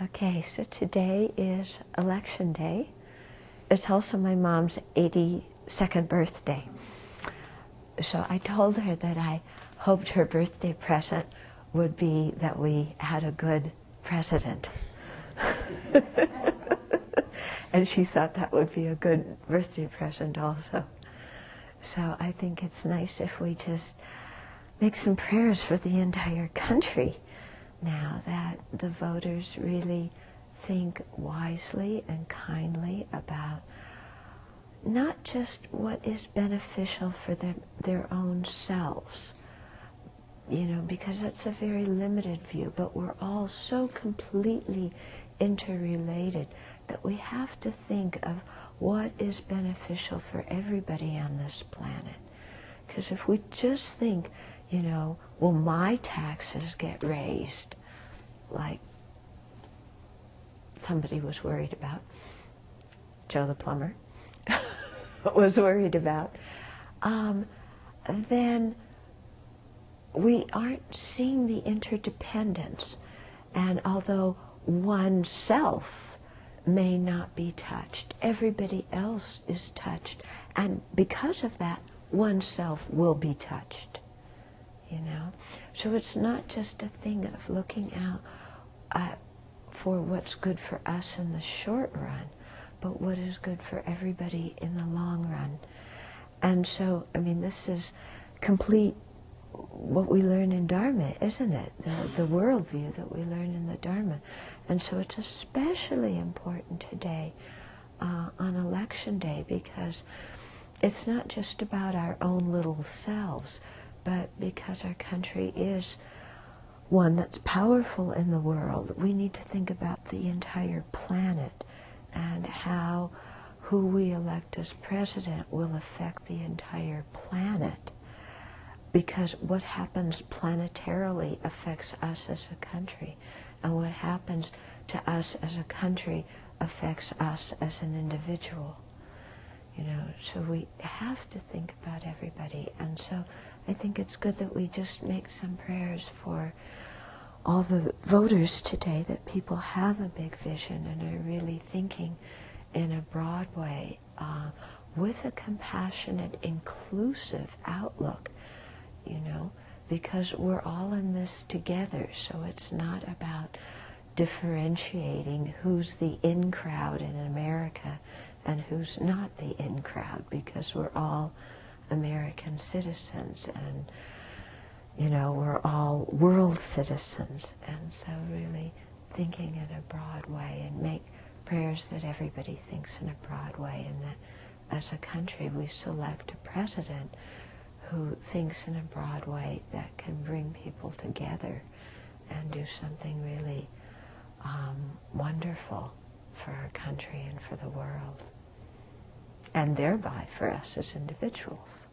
Okay, so today is election day. It's also my mom's 82nd birthday. So I told her that I hoped her birthday present would be that we had a good president. And she thought that would be a good birthday present also. So I think it's nice if we just make some prayers for the entire country now, that the voters really think wisely and kindly about not just what is beneficial for their own selves, because that's a very limited view, but we're all so completely interrelated that we have to think of what is beneficial for everybody on this planet. Because if we just think, will my taxes get raised, like somebody was worried about, Joe the plumber was worried about, then we aren't seeing the interdependence. And although oneself may not be touched, everybody else is touched. And because of that, oneself will be touched. So it's not just a thing of looking out for what's good for us in the short run, but what is good for everybody in the long run. And so, this is complete what we learn in Dharma, isn't it? The worldview that we learn in the Dharma. And so it's especially important today on election day, because it's not just about our own little selves, but because our country is one that's powerful in the world, we need to think about the entire planet and how who we elect as president will affect the entire planet. Because what happens planetarily affects us as a country, and what happens to us as a country affects us as an individual. So we have to think about everybody. And so I think it's good that we just make some prayers for all the voters today, that people have a big vision and are really thinking in a broad way, with a compassionate, inclusive outlook, because we're all in this together. So it's not about differentiating who's the in crowd in America and who's not the in crowd, because we're all American citizens, and we're all world citizens. And so really thinking in a broad way, and make prayers that everybody thinks in a broad way, and that as a country we select a president who thinks in a broad way that can bring people together and do something really wonderful for our country and for the world, and thereby for us as individuals.